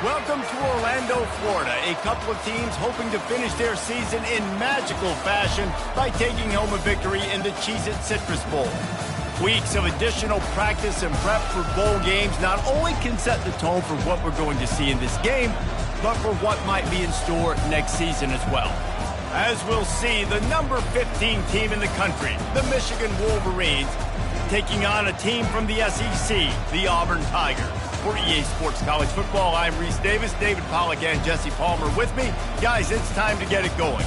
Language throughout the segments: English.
Welcome to Orlando, Florida. A couple of teams hoping to finish their season in magical fashion by taking home a victory in the Cheez Citrus Bowl. Weeks of additional practice and prep for bowl games not only can set the tone for what we're going to see in this game, but for what might be in store next season as well. As we'll see, the number 15 team in the country, the Michigan Wolverines, taking on a team from the SEC, the Auburn Tigers. For EA Sports College Football, I'm Reese Davis, David Pollack, and Jesse Palmer with me. Guys, it's time to get it going.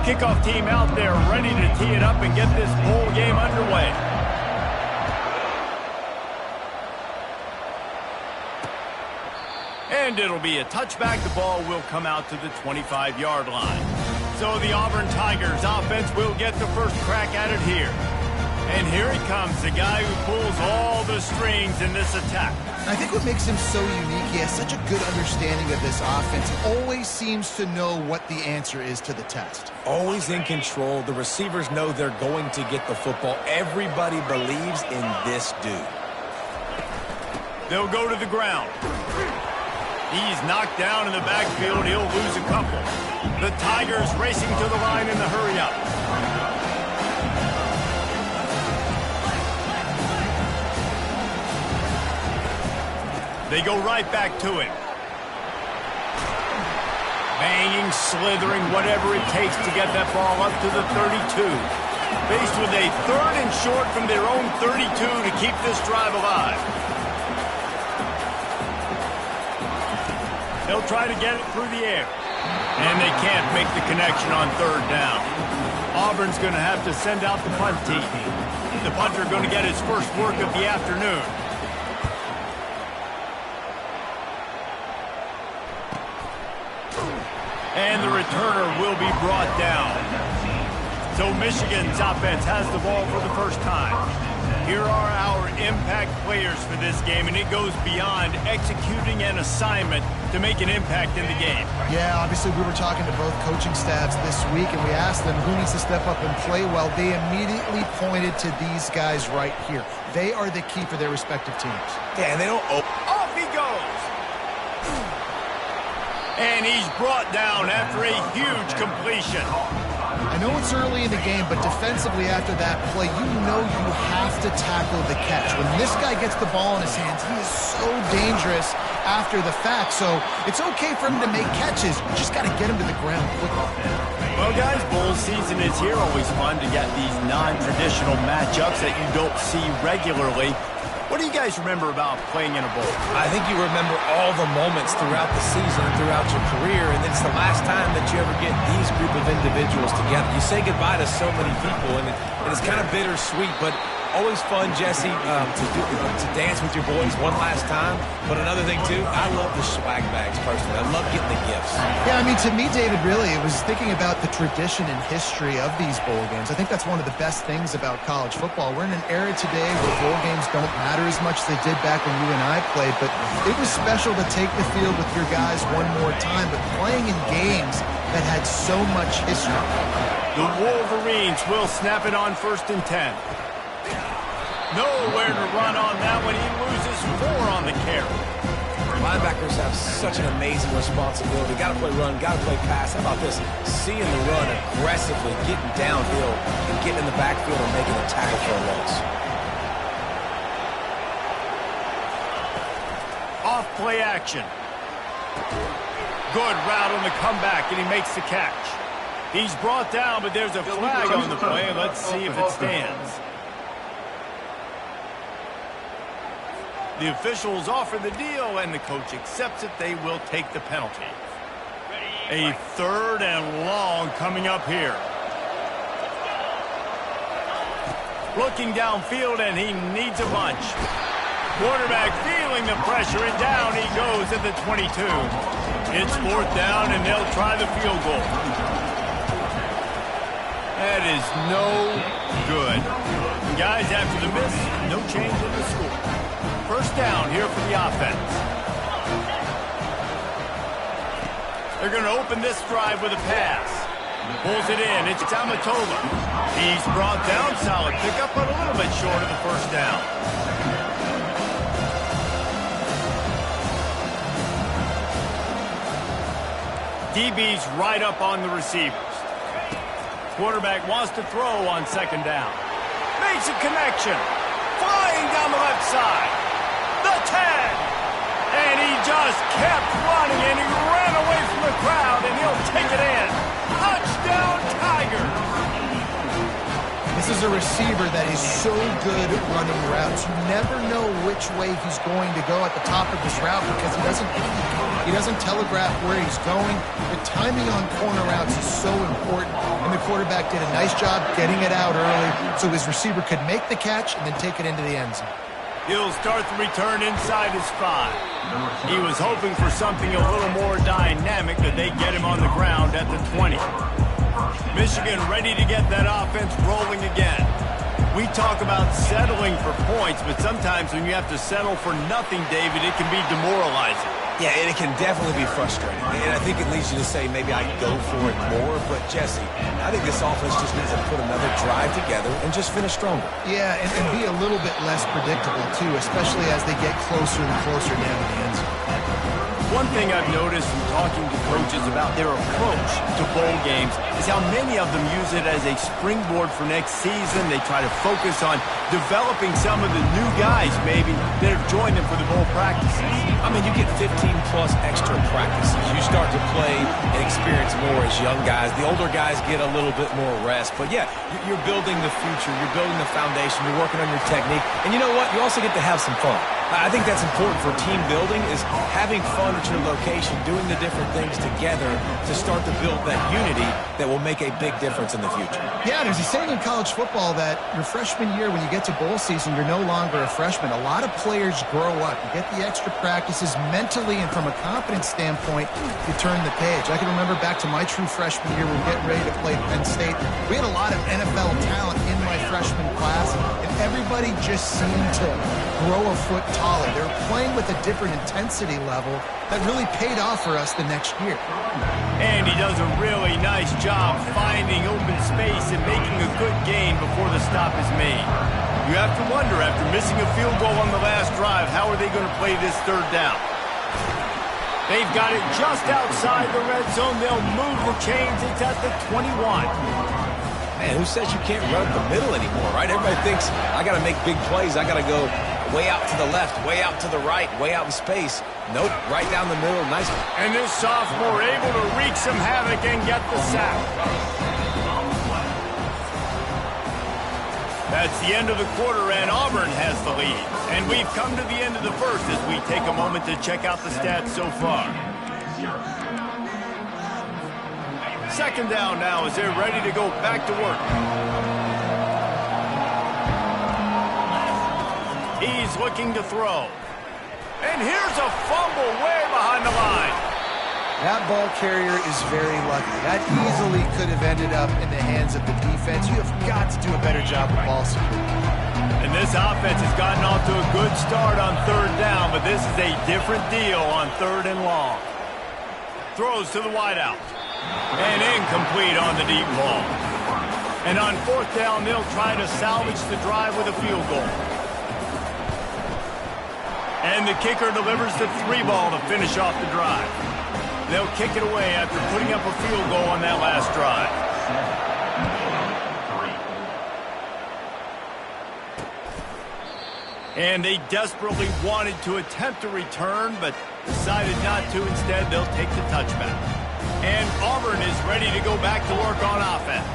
Kickoff team out there ready to tee it up and get this bowl game underway. And it'll be a touchback. The ball will come out to the 25-yard line. So the Auburn Tigers offense will get the first crack at it here. And here he comes, the guy who pulls all the strings in this attack. I think what makes him so unique, he has such a good understanding of this offense. Always seems to know what the answer is to the test. Always in control. The receivers know they're going to get the football. Everybody believes in this dude. They'll go to the ground. He's knocked down in the backfield. He'll lose a couple. The Tigers racing to the line in the hurry-up. They go right back to him. Banging, slithering, whatever it takes to get that ball up to the 32. Faced with a third and short from their own 32 to keep this drive alive. They'll try to get it through the air. And they can't make the connection on third down. Auburn's going to have to send out the punt team. The punter going to get his first work of the afternoon. And the returner will be brought down. So Michigan's offense has the ball for the first time. Here are our impact players for this game, and it goes beyond executing an assignment to make an impact in the game. Yeah, obviously we were talking to both coaching staffs this week, and we asked them who needs to step up and play well. They immediately pointed to these guys right here. They are the key for their respective teams. Yeah, and they don't... Off he goes! And he's brought down after a huge completion. I know it's early in the game, but defensively after that play, you know you have to tackle the catch. When this guy gets the ball in his hands, he is so dangerous after the fact. So it's okay for him to make catches. You just got to get him to the ground quickly. Well, guys, bowl season is here. Always fun to get these non-traditional matchups that you don't see regularly. What do you guys remember about playing in a bowl? I think you remember all the moments throughout the season and throughout your career, and it's the last time that you ever get these group of individuals together. You say goodbye to so many people, and it's kind of bittersweet, but always fun, Jesse, to dance with your boys one last time. But another thing, too, I love the swag bags, personally. I love getting the gifts. Yeah, I mean, to me, David, really, it was thinking about the tradition and history of these bowl games. I think that's one of the best things about college football. We're in an era today where bowl games don't matter as much as they did back when you and I played, but it was special to take the field with your guys one more time, but playing in games that had so much history. The Wolverines will snap it on 1st and 10. Nowhere to run on that one. He loses 4 on the carry. Linebackers have such an amazing responsibility. Got to play run, got to play pass. How about this? Seeing the run aggressively, getting downhill, and getting in the backfield and making a tackle for a loss. Off play action. Good route on the comeback, and he makes the catch. He's brought down, but there's a flag on the play. Let's see if it stands. The officials offer the deal, and the coach accepts it. They will take the penalty. A 3rd and long coming up here. Looking downfield, and he needs a bunch. Quarterback feeling the pressure, and down he goes at the 22. It's 4th down, and they'll try the field goal. That is no good. Guys, after the miss, no change in the score. First down here for the offense. They're going to open this drive with a pass. Pulls it in. It's Amatola. He's brought down. Solid pickup, but a little bit short of the first down. DB's right up on the receivers. Quarterback wants to throw on second down. Makes a connection. Flying down the left side. The 10. And he just kept running, and he ran away from the crowd, and he'll take it in. Touchdown, Tigers. This is a receiver that is so good at running routes. You never know which way he's going to go at the top of his route because he doesn't telegraph where he's going. The timing on corner routes is so important, and the quarterback did a nice job getting it out early so his receiver could make the catch and then take it into the end zone. He'll start the return inside his 5. He was hoping for something a little more dynamic, but they get him on the ground at the 20. Michigan ready to get that offense rolling again. We talk about settling for points, but sometimes when you have to settle for nothing, David, it can be demoralizing. Yeah, and it can definitely be frustrating. And I think it leads you to say maybe I go for it more. But, Jesse, I think this offense just needs to put another drive together and just finish stronger. Yeah, and be a little bit less predictable, too, especially as they get closer and closer down to the end zone. One thing I've noticed from talking to coaches about their approach to bowl games is how many of them use it as a springboard for next season. They try to focus on developing some of the new guys, maybe, that have joined them for the bowl practices. I mean, you get 15-plus extra practices. You start to play and experience more as young guys. The older guys get a little bit more rest. But, yeah, you're building the future. You're building the foundation. You're working on your technique. And you know what? You also get to have some fun. I think that's important for team building is having fun at your location, doing the different things together to start to build that unity that will make a big difference in the future. Yeah, there's a saying in college football that your freshman year, when you get to bowl season, you're no longer a freshman. A lot of players grow up. You get the extra practices mentally, and from a confidence standpoint, you turn the page. I can remember back to my true freshman year, we were getting ready to play Penn State. We had a lot of NFL talent in my freshman class, and everybody just seemed to grow a foot taller. They were playing with a different intensity level that really paid off for us the next year. And he does a really nice job finding open space and making a good gain before the stop is made. You have to wonder, after missing a field goal on the last drive, how are they going to play this third down? They've got it just outside the red zone. They'll move the chains. It's at the 21. Man, who says you can't run up the middle anymore, right? Everybody thinks, I got to make big plays. I got to go way out to the left, way out to the right, way out in space. Nope, right down the middle. Nice. And this sophomore able to wreak some havoc and get the sack. That's the end of the quarter, and Auburn has the lead. And we've come to the end of the first as we take a moment to check out the stats so far. Second down now as they're ready to go back to work. He's looking to throw. And here's a fumble way behind the line. That ball carrier is very lucky. That easily could have ended up in the hands of the defense. You have got to do a better job with ball security. And this offense has gotten off to a good start on third down, but this is a different deal on third and long. Throws to the wideout. And incomplete on the deep ball. And on fourth down, they'll try to salvage the drive with a field goal. And the kicker delivers the 3 ball to finish off the drive. They'll kick it away after putting up a field goal on that last drive. And they desperately wanted to attempt a return, but decided not to. Instead, they'll take the touchback. And Auburn is ready to go back to work on offense.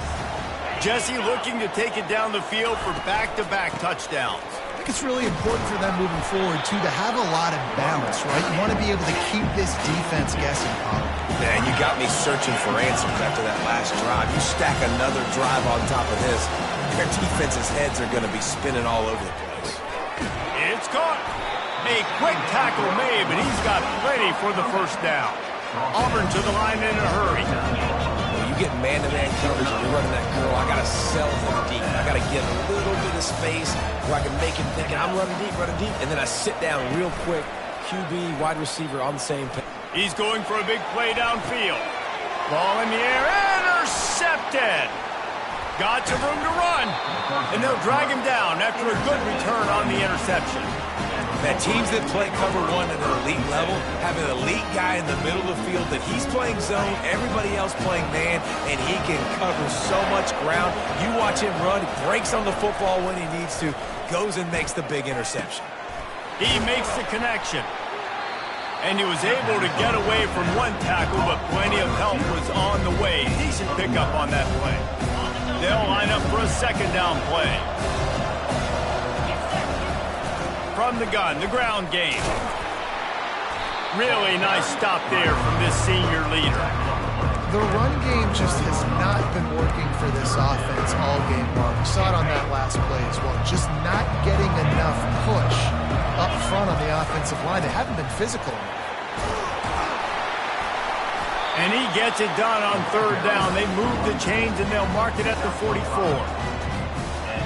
Jesse looking to take it down the field for back-to-back touchdowns. I think it's really important for them moving forward, too, to have a lot of balance, right? You want to be able to keep this defense guessing, Colin. Man, you got me searching for answers after that last drive. You stack another drive on top of this, their defense's heads are going to be spinning all over the place. It's caught. A quick tackle made, but he's got plenty for the first down. Auburn to the line in a hurry. Well, you you get man-to-man coverage and you're running that curl, I got to sell him deep. I got to give a little bit of space where I can make him think I'm running deep, and then I sit down real quick. QB, wide receiver on the same page. He's going for a big play downfield. Ball in the air, intercepted. Got some room to run, and they'll drag him down after a good return on the interception. That teams that play cover one at an elite level have an elite guy in the middle of the field that he's playing zone, everybody else playing man, and he can cover so much ground. You watch him run, he breaks on the football when he needs to, goes and makes the big interception. He makes the connection. And he was able to get away from one tackle, but plenty of help was on the way. Decent pickup on that play. They'll line up for a second down play. From the gun, the ground game. Really nice stop there from this senior leader. The run game just has not been working for this offense all game long. We saw it on that last play as well. Just not getting enough push up front on the offensive line. They haven't been physical enough. And he gets it done on third down. They move the chains, and they'll mark it at the 44.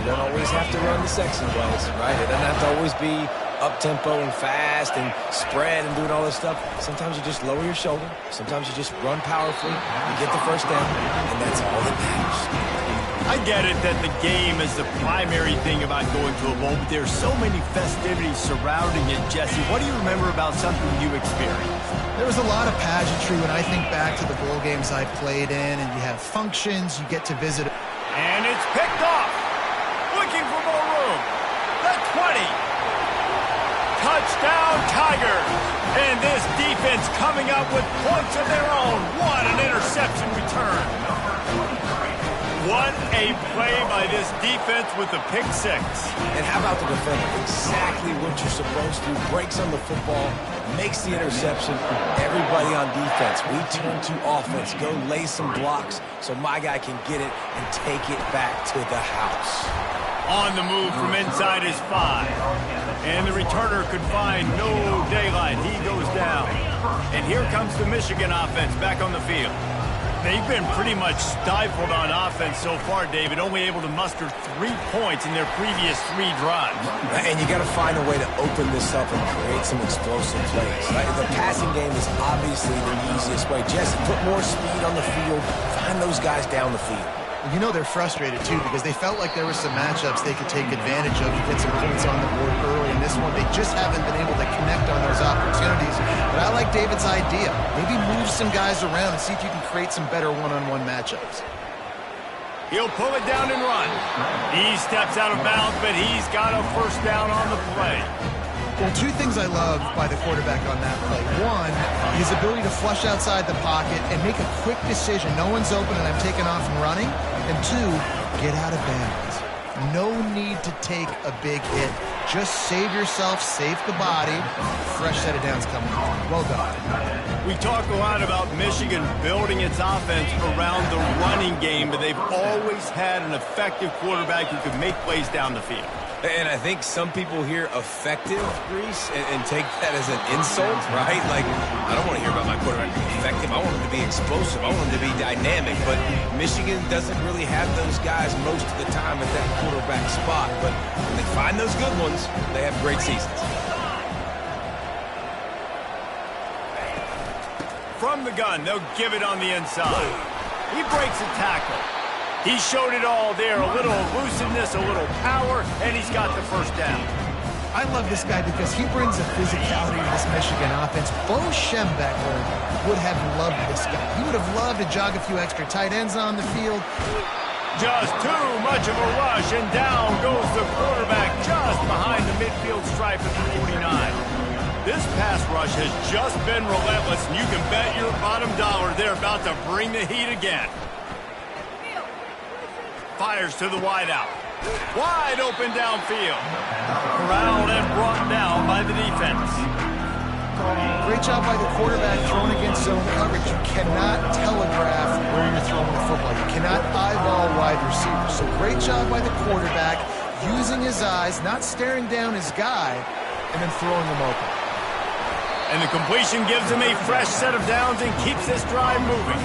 You don't always have to run the sexy plays, right? It doesn't have to always be up-tempo and fast and spread and doing all this stuff. Sometimes you just lower your shoulder. Sometimes you just run powerfully. You get the first down, and that's all that matters. I get it that the game is the primary thing about going to a bowl, but there's so many festivities surrounding it, Jesse. What do you remember about something you experienced? There was a lot of pageantry when I think back to the bowl games I played in, and you have functions, you get to visit. And it's picked off. Looking for more room. The 20. Touchdown, Tigers. And this defense coming up with points of their own. What an interception return. What a play by this defense with the pick six. And how about the defender? Exactly what you're supposed to. Breaks on the football, makes the interception. Everybody on defense, we turn to offense. Go lay some blocks so my guy can get it and take it back to the house. On the move from inside his 5. And the returner could find no daylight. He goes down. And here comes the Michigan offense back on the field. They've been pretty much stifled on offense so far, David, only able to muster 3 points in their previous 3 drives. And you got to find a way to open this up and create some explosive plays. Right? The passing game is obviously the easiest way. Jesse, put more speed on the field, find those guys down the field. You know they're frustrated, too, because they felt like there were some matchups they could take advantage of to get some points on the board early. In this one, they just haven't been able to connect on those opportunities. But I like David's idea. Maybe move some guys around and see if you can create some better one-on-one matchups. He'll pull it down and run. He steps out of bounds, but he's got a first down on the play. Well, 2 things I love by the quarterback on that play. 1, his ability to flush outside the pocket and make a quick decision. No one's open and I'm taking off and running. And 2, get out of bounds. No need to take a big hit. Just save yourself, save the body. Fresh set of downs coming. Well done. We talk a lot about Michigan building its offense around the running game, but they've always had an effective quarterback who can make plays down the field. And I think some people hear effective, Reese, and take that as an insult, right? Like, I don't want to hear about my quarterback being effective. I want him to be explosive. I want him to be dynamic. But Michigan doesn't really have those guys most of the time at that quarterback spot. But when they find those good ones, they have great seasons. From the gun, they'll give it on the inside. He breaks a tackle. He showed it all there, a little elusiveness, a little power, and he's got the first down. I love this guy because he brings a physicality to this Michigan offense. Bo Schembechler would have loved this guy. He would have loved to jog a few extra tight ends on the field. Just too much of a rush, and down goes the quarterback just behind the midfield stripe at the 49. This pass rush has just been relentless, and you can bet your bottom dollar they're about to bring the heat again. Fires to the wideout. Wide open downfield. Corralled and brought down by the defense. Great job by the quarterback throwing against zone coverage. You cannot telegraph where you're throwing the football. You cannot eyeball wide receivers. So great job by the quarterback using his eyes, not staring down his guy, and then throwing him open. And the completion gives him a fresh set of downs and keeps this drive moving.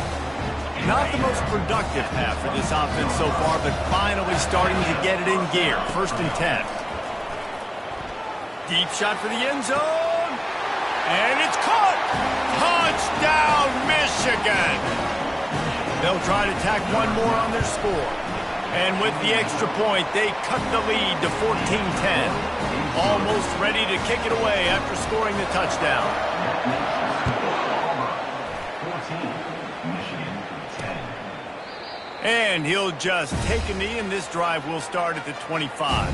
Not the most productive half for this offense so far, but finally starting to get it in gear. 1st and 10. Deep shot for the end zone. And it's caught. Touchdown, Michigan. They'll try to tack one more on their score. And with the extra point, they cut the lead to 14-10. Almost ready to kick it away after scoring the touchdown. And he'll just take a knee, and this drive will start at the 25.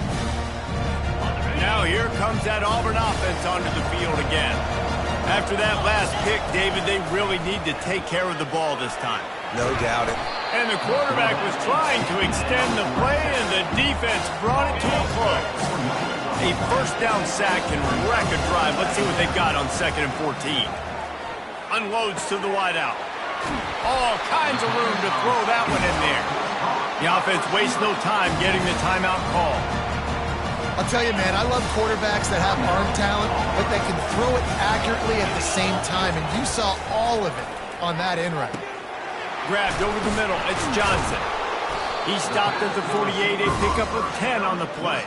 Now here comes that Auburn offense onto the field again. After that last pick, David, they really need to take care of the ball this time. No doubt it. And the quarterback was trying to extend the play, and the defense brought it to a close. A first down sack can wreck a drive. Let's see what they've got on 2nd and 14. Unloads to the wideout. All kinds of room to throw that one in there. The offense wastes no time getting the timeout call. I'll tell you, man, I love quarterbacks that have arm talent, but that can throw it accurately at the same time, and you saw all of it on that in run. Grabbed over the middle. It's Johnson. He stopped at the 48, a pickup of 10 on the play.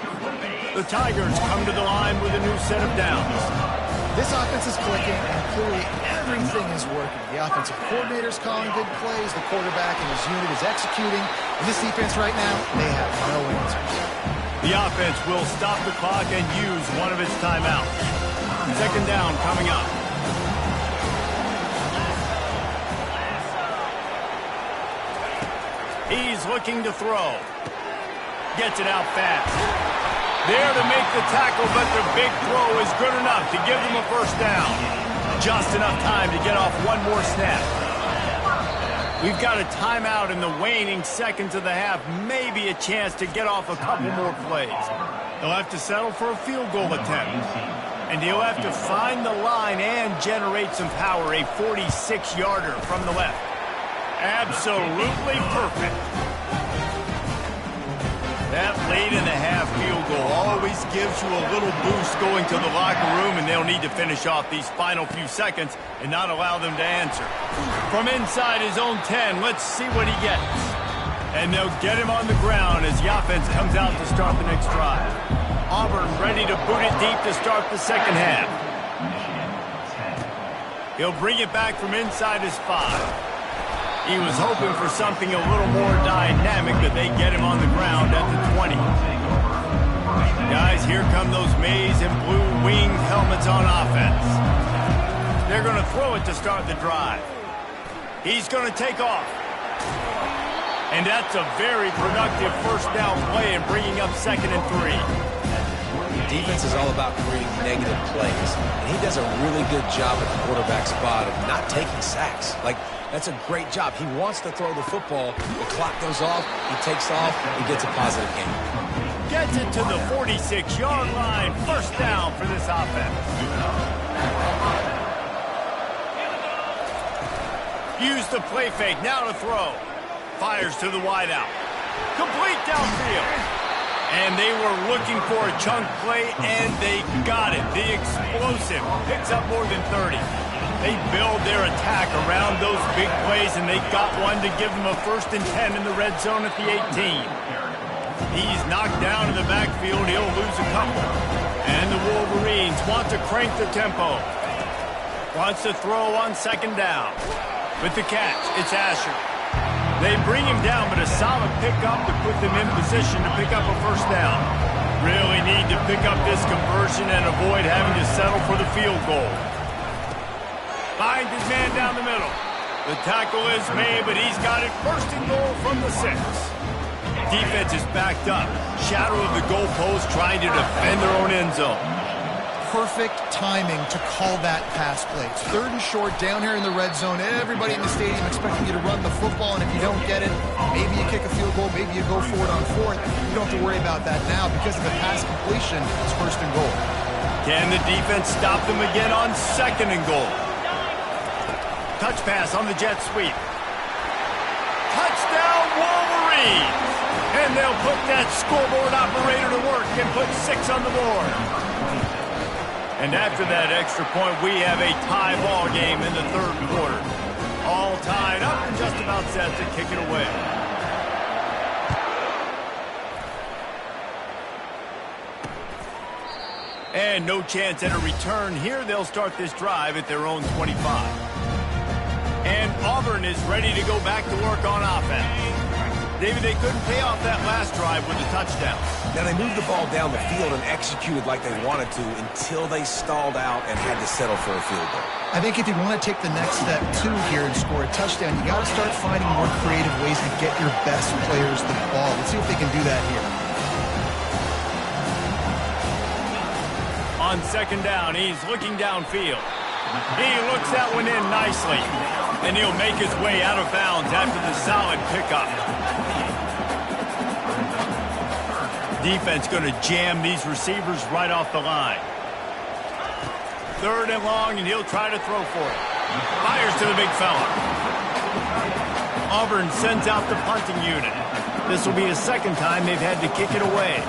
The Tigers come to the line with a new set of downs. This offense is clicking, and clearly everything is working. The offensive coordinator's calling good plays. The quarterback and his unit is executing. And this defense right now, they have no answers. The offense will stop the clock and use one of its timeouts. 2nd down coming up. He's looking to throw. Gets it out fast. There to make the tackle, but the big throw is good enough to give them a first down. Just enough time to get off one more snap. We've got a timeout in the waning seconds of the half. Maybe a chance to get off a couple more plays. They'll have to settle for a field goal attempt. And he'll have to find the line and generate some power. A 46-yarder from the left. Absolutely perfect. That late-in-the-half field goal always gives you a little boost going to the locker room, and they'll need to finish off these final few seconds and not allow them to answer. From inside his own 10, let's see what he gets. And they'll get him on the ground as the offense comes out to start the next drive. Auburn ready to boot it deep to start the 2nd half. He'll bring it back from inside his 5. He was hoping for something a little more dynamic, but they get him on the ground at the 20. Guys, here come those maize and blue winged helmets on offense. They're going to throw it to start the drive. He's going to take off. And that's a very productive first down play and bringing up 2nd and 3. Defense is all about creating negative plays, and he does a really good job at the quarterback spot of not taking sacks. That's a great job. He wants to throw the football. The clock goes off. He takes off. He gets a positive gain. Gets it to the 46-yard line. First down for this offense. Use the play fake. Now to throw. Fires to the wideout. Complete downfield. And they were looking for a chunk play, and they got it. The explosive picks up more than 30. They build their attack around those big plays, and they got one to give them a 1st and 10 in the red zone at the 18. He's knocked down in the backfield. He'll lose a couple. And the Wolverines want to crank the tempo. Wants to throw on 2nd down. With the catch, it's Asher. They bring him down, but a solid pickup to put them in position to pick up a first down. Really need to pick up this conversion and avoid having to settle for the field goal. Finds his man down the middle. The tackle is made, but he's got it 1st and goal from the 6. Defense is backed up. Shadow of the goalpost trying to defend their own end zone. Perfect timing to call that pass play. It's 3rd and short down here in the red zone. Everybody in the stadium expecting you to run the football, and if you don't get it, maybe you kick a field goal, maybe you go for it on 4th. You don't have to worry about that now because of the pass completion. It's 1st and goal. Can the defense stop them again on 2nd and goal? Touch pass on the jet sweep. Touchdown Wolverines! And they'll put that scoreboard operator to work and put 6 on the board. And after that extra point, we have a tie ball game in the 3rd quarter. All tied up and just about set to kick it away. And no chance at a return here. They'll start this drive at their own 25. And Auburn is ready to go back to work on offense. David, they couldn't pay off that last drive with a touchdown. Now, they moved the ball down the field and executed like they wanted to until they stalled out and had to settle for a field goal. I think if you want to take the next step, too, here and score a touchdown, you got to start finding more creative ways to get your best players the ball. Let's see if they can do that here. On second down, he's looking downfield. He looks that one in nicely. And he'll make his way out of bounds after the solid pickup. Defense going to jam these receivers right off the line. Third and long, and he'll try to throw for it. Fires to the big fella. Auburn sends out the punting unit. This will be the second time they've had to kick it away.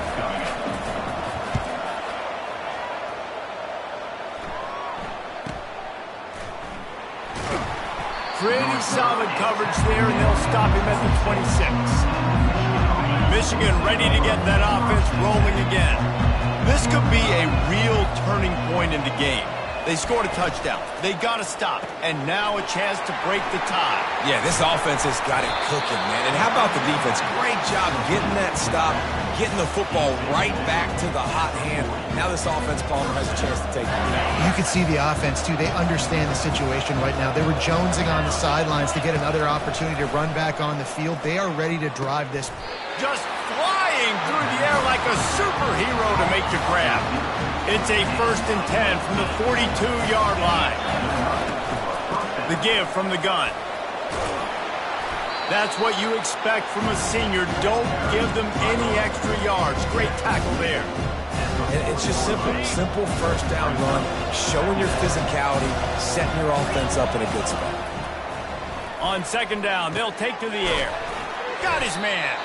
Pretty solid coverage there, and they'll stop him at the 26. Michigan ready to get that offense rolling again. This could be a real turning point in the game. They scored a touchdown. They got to stop, and now a chance to break the tie. Yeah, this offense has got it cooking, man. And how about the defense? Great job getting that stop, getting the football right back to the hot hand. Now this offense, Palmer, has a chance to take it. You can see the offense, too. They understand the situation right now. They were jonesing on the sidelines to get another opportunity to run back on the field. They are ready to drive this. Just flying through the air like a superhero to make the grab. It's a 1st and 10 from the 42-yard line. The give from the gun. That's what you expect from a senior. Don't give them any extra yards. Great tackle there. It's just simple. Simple first down run, showing your physicality, setting your offense up in a good spot. On second down, they'll take to the air. Got his man.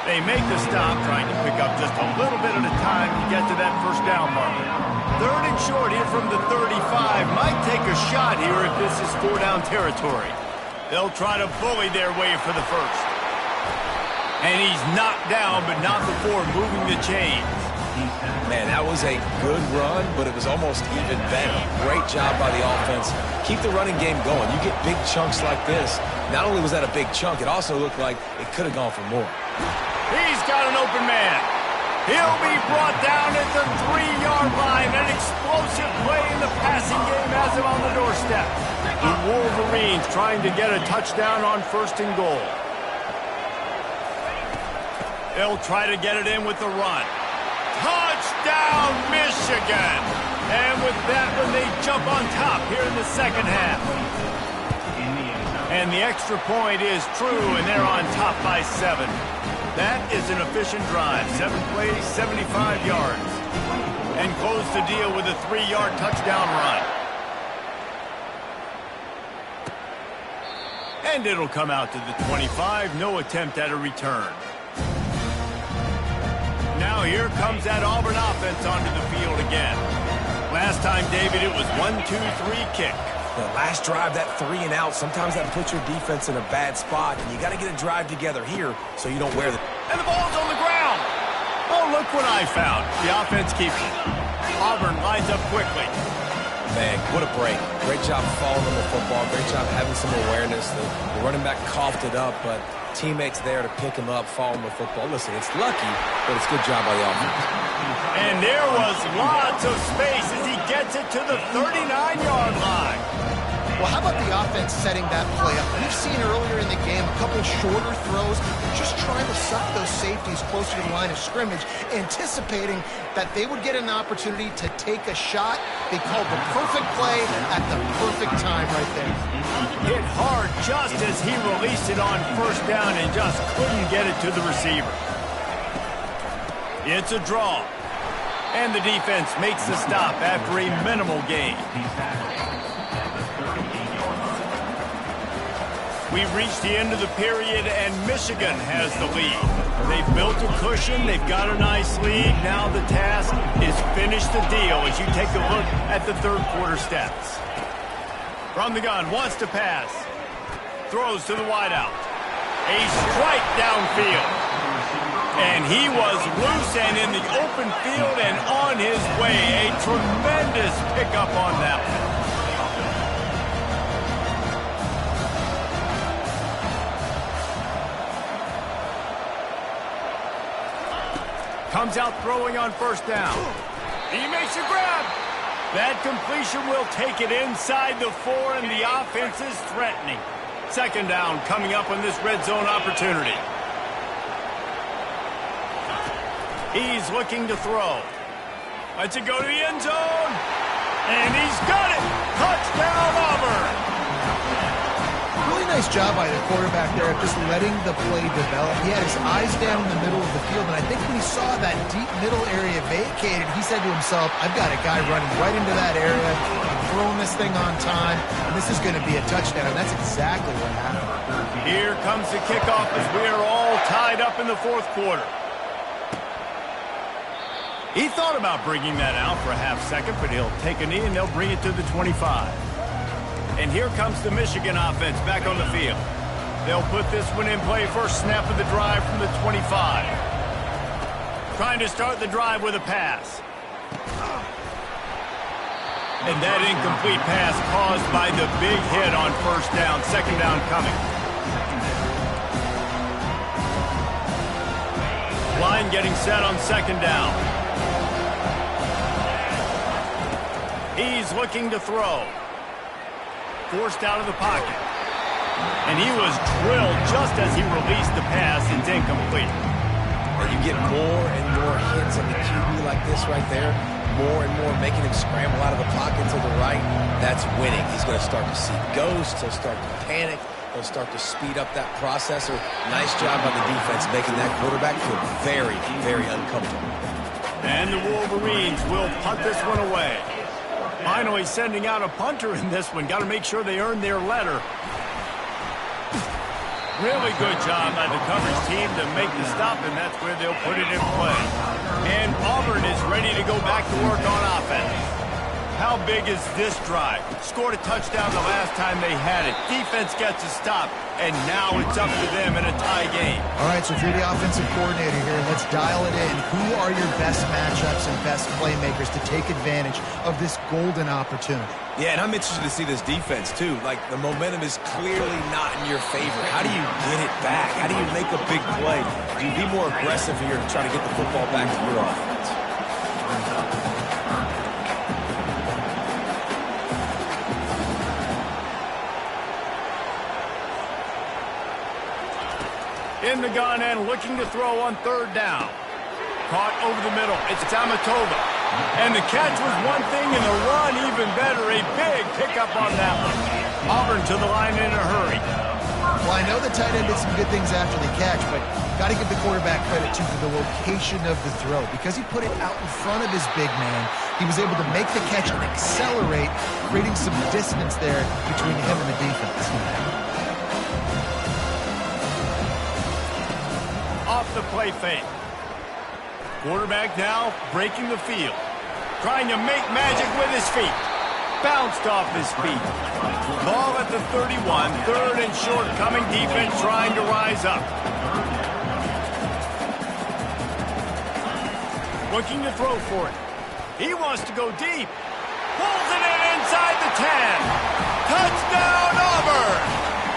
They make the stop, trying to pick up just a little bit at a time to get to that first down marker. Third and short here from the 35. Might take a shot here if this is 4-down territory. They'll try to bully their way for the first. And he's knocked down, but not before moving the chains. Man, that was a good run, but it was almost even better. Great job by the offense. Keep the running game going. You get big chunks like this. Not only was that a big chunk, it also looked like it could have gone for more. He's got an open man. He'll be brought down at the 3-yard line. An explosive play in the passing game has him on the doorstep. The Wolverines trying to get a touchdown on 1st and goal. They'll try to get it in with the run. Touchdown, Michigan! And with that one, they jump on top here in the second half. And the extra point is true, and they're on top by 7. That is an efficient drive. 7 plays, 75 yards. And close the deal with a 3-yard touchdown run. And it'll come out to the 25. No attempt at a return. Now here comes that Auburn offense onto the field again. Last time, David, it was 1-2-3 kick. The last drive, that 3 and out, sometimes that puts your defense in a bad spot, and you got to get a drive together here so you don't wear the... And the ball's on the ground. Oh, look what I found. The offense keeps it. Auburn lines up quickly. Man, what a break. Great job following the football. Great job having some awareness. The running back coughed it up, but teammates there to pick him up, following the football. Listen, it's lucky, but it's good job by the offense. And there was lots of space as he gets it to the 39-yard line. Well, how about the offense setting that play up? We've seen earlier in the game a couple shorter throws, just trying to suck those safeties closer to the line of scrimmage, anticipating that they would get an opportunity to take a shot. They called the perfect play at the perfect time right there. Hit hard just as he released it on 1st down and just couldn't get it to the receiver. It's a draw. And the defense makes the stop after a minimal gain. We've reached the end of the period, and Michigan has the lead. They've built a cushion. They've got a nice lead. Now the task is finish the deal as you take a look at the third quarter stats. From the gun, wants to pass. throws to the wideout. A strike downfield. And he was loose and in the open field and on his way. A tremendous pickup on that one. Comes out throwing on first down. He makes a grab. That completion will take it inside the 4, and the offense is threatening. Second down coming up on this red zone opportunity. He's looking to throw. Lets it go to the end zone. And he's got it. Touchdown, Auburn. Really nice job by the quarterback there of just letting the play develop. He had his eyes down in the middle of the field, and I think when he saw that deep middle area vacated, he said to himself, I've got a guy running right into that area. I'm throwing this thing on time, and this is going to be a touchdown. And that's exactly what happened. Here comes the kickoff as we are all tied up in the fourth quarter. He thought about bringing that out for a half second, but he'll take a knee and they'll bring it to the 25. And here comes the Michigan offense back on the field. They'll put this one in play first snap of the drive from the 25. Trying to start the drive with a pass. And that incomplete pass caused by the big hit on first down. Second down coming. Line getting set on second down. He's looking to throw. Forced out of the pocket. And he was drilled just as he released the pass. It's incomplete. And you get more and more hits on the QB like this right there. More and more making him scramble out of the pocket to the right. That's winning. He's going to start to see ghosts. He'll start to panic. He'll start to speed up that processor. Nice job by the defense making that quarterback feel very, very uncomfortable. And the Wolverines will punt this one away. Finally sending out a punter in this one. Got to make sure they earn their letter. Really good job by the coverage team to make the stop, and that's where they'll put it in play. And Auburn is ready to go back to work on offense. How big is this drive? Scored a touchdown the last time they had it. Defense gets a stop, and now it's up to them in a tie game. All right, so if you're the offensive coordinator here, let's dial it in. Who are your best matchups and best playmakers to take advantage of this golden opportunity? Yeah, and I'm interested to see this defense, too. Like, the momentum is clearly not in your favor. How do you get it back? How do you make a big play? Do you be more aggressive here to try to get the football back to your offense? In the gun and looking to throw on third down. Caught over the middle. It's Amatova. And the catch was one thing, and the run even better. A big pickup on that one. Auburn to the line in a hurry. Well, I know the tight end did some good things after the catch, but got to give the quarterback credit, too, for the location of the throw. Because he put it out in front of his big man, he was able to make the catch and accelerate, creating some distance there between him and the defense. Off the play fake. Quarterback now breaking the field. Trying to make magic with his feet. Bounced off his feet. Ball at the 31. Third and short coming. Defense trying to rise up. Looking to throw for it. He wants to go deep. Pulls it in inside the 10. Touchdown Auburn!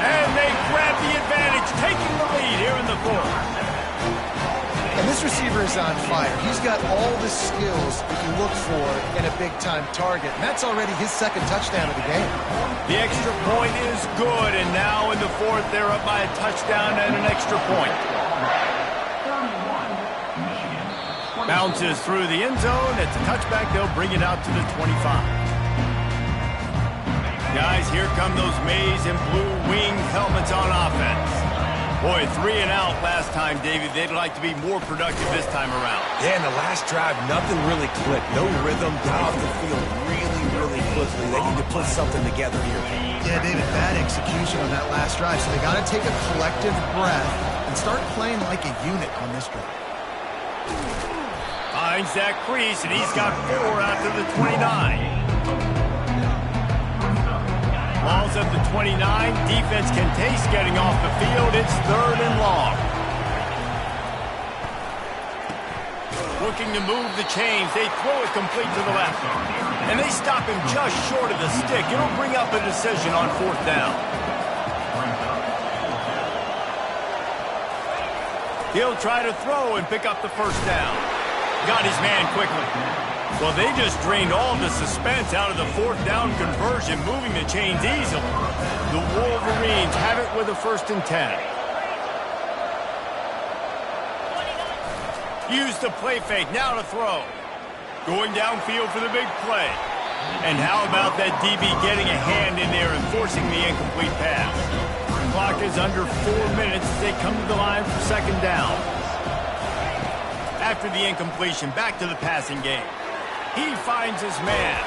And they grab the advantage, taking the lead here in the fourth. And this receiver is on fire. He's got all the skills that you look for in a big-time target. And that's already his second touchdown of the game. The extra point is good, and now in the fourth, they're up by a touchdown and an extra point. Bounces through the end zone. It's a touchback. They'll bring it out to the 25. Guys, here come those maize and blue wing helmets on offense. Boy, 3 and out last time, David. They'd like to be more productive this time around. Yeah, in the last drive, nothing really clicked. No rhythm, got off the field really, really quickly. They need to put something together here. Yeah, David, bad execution on that last drive. So they got to take a collective breath and start playing like a unit on this drive. Finds that crease, and he's got 4 out to the 29. Ball's at the 29. Defense can taste getting off the field. It's 3rd and long. Looking to move the chains. They throw it complete to the left. And they stop him just short of the stick. It'll bring up a decision on 4th down. He'll try to throw and pick up the 1st down. Got his man quickly. Well, they just drained all the suspense out of the 4th down conversion, moving the chains easily. The Wolverines have it with a 1st and 10. Use the play fake, now to throw. Going downfield for the big play. And how about that DB getting a hand in there and forcing the incomplete pass? The clock is under 4 minutes as they come to the line for 2nd down. After the incompletion, back to the passing game. He finds his man.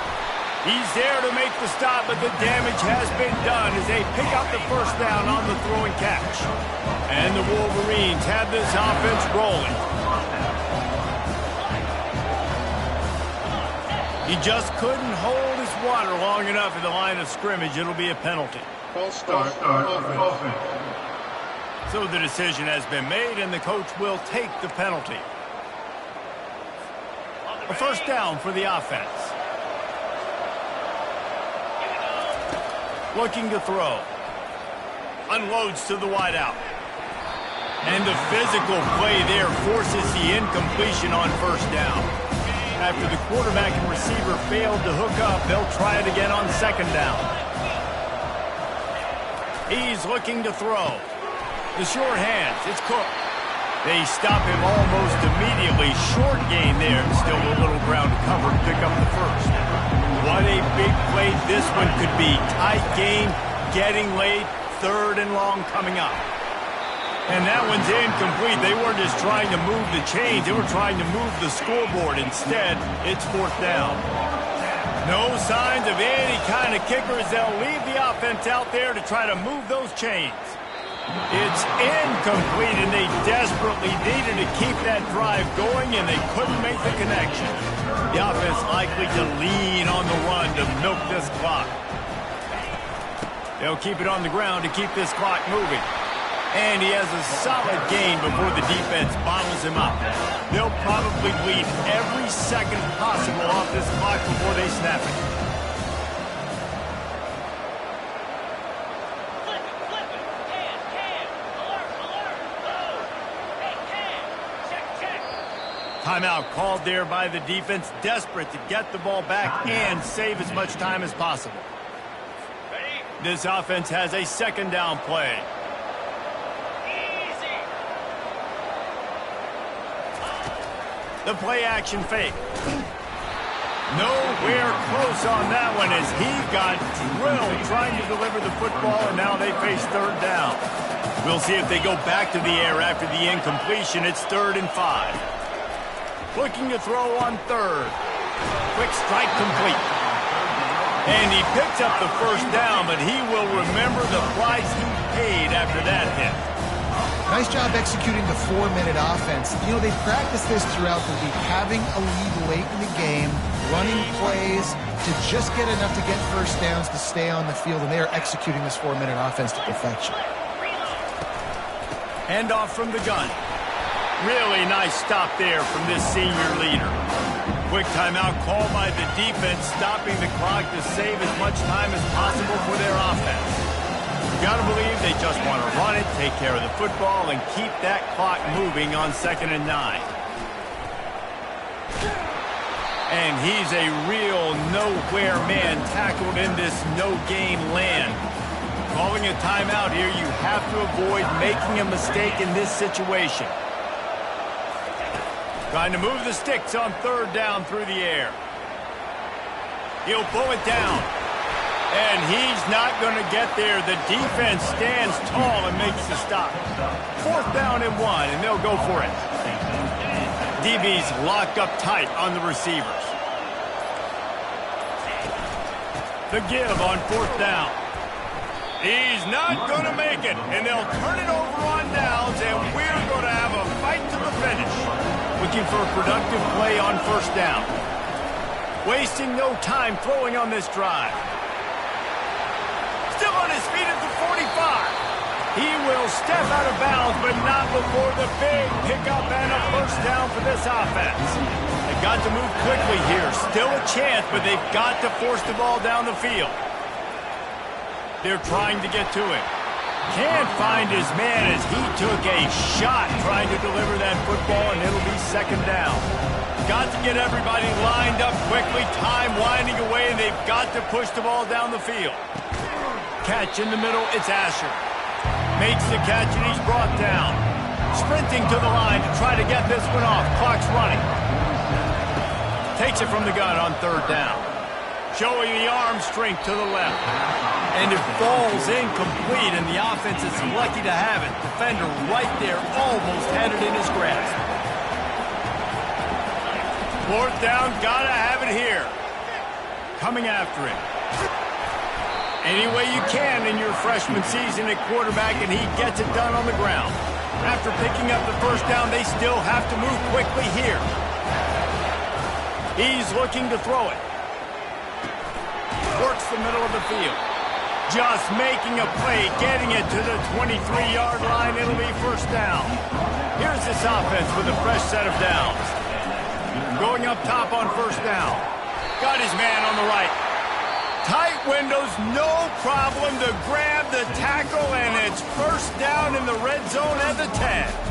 He's there to make the stop, but the damage has been done as they pick up the 1st down on the throw and catch. And the Wolverines have this offense rolling. He just couldn't hold his water long enough at the line of scrimmage. It'll be a penalty. False start, offense. So the decision has been made, and the coach will take the penalty. A 1st down for the offense. Looking to throw. Unloads to the wideout. And the physical play there forces the incompletion on 1st down. After the quarterback and receiver failed to hook up, they'll try it again on 2nd down. He's looking to throw. The short hands, it's Cook. They stop him almost immediately. Short gain there. Still a little ground to cover to pick up the 1st. What a big play this one could be. Tight game, getting late, 3rd and long coming up. And that one's incomplete. They weren't just trying to move the chains. They were trying to move the scoreboard. Instead, it's 4th down. No signs of any kind of kickers. They'll leave the offense out there to try to move those chains. It's incomplete, and they desperately needed to keep that drive going, and they couldn't make the connection. The offense likely to lean on the run to milk this clock. They'll keep it on the ground to keep this clock moving. And he has a solid gain before the defense bottles him up. They'll probably bleed every second possible off this clock before they snap it. Timeout called there by the defense, desperate to get the ball back and save as much time as possible. This offense has a 2nd down play. The play action fake. Nowhere close on that one as he got drilled trying to deliver the football, and now they face 3rd down. We'll see if they go back to the air after the incompletion. It's 3rd and 5. Looking to throw on 3rd. Quick strike complete. And he picks up the 1st down, but he will remember the price he paid after that hit. Nice job executing the 4-minute offense. You know, they practiced this throughout the week, having a lead late in the game, running plays to just get enough to get 1st downs to stay on the field, and they are executing this 4-minute offense to perfection. Handoff from the gun. Really nice stop there from this senior leader. Quick timeout called by the defense, stopping the clock to save as much time as possible for their offense. Gotta believe they just want to run it, take care of the football, and keep that clock moving on 2nd and 9. And he's a real nowhere man tackled in this no-gain land. Calling a timeout here, you have to avoid making a mistake in this situation. Trying to move the sticks on 3rd down through the air. He'll pull it down. And he's not going to get there. The defense stands tall and makes the stop. 4th down and 1, and they'll go for it. DB's locked up tight on the receivers. The give on 4th down. He's not going to make it, and they'll turn it over on downs, and we're going to have a fight to the finish. Looking for a productive play on 1st down. Wasting no time throwing on this drive. Still on his feet at the 45. He will step out of bounds, but not before the big pickup and a first down for this offense. They've got to move quickly here. Still a chance, but they've got to force the ball down the field. They're trying to get to him. Can't find his man as he took a shot trying to deliver that football, and it'll be second down. Got to get everybody lined up quickly. Time winding away, and they've got to push the ball down the field. Catch in the middle, it's Asher. Makes the catch, and he's brought down. Sprinting to the line to try to get this one off. Clock's running. Takes it from the gun on third down. Showing the arm strength to the left. And it falls incomplete, and the offense is lucky to have it. Defender right there almost had it in his grasp. Fourth down, gotta have it here. Coming after it. Any way you can in your freshman season at quarterback, and he gets it done on the ground. After picking up the first down, they still have to move quickly here. He's looking to throw it. Works the middle of the field. Just making a play, getting it to the 23-yard line. It'll be first down. Here's this offense with a fresh set of downs. Going up top on first down. Got his man on the right. Tight windows, no problem to grab the tackle, and it's first down in the red zone at the 10.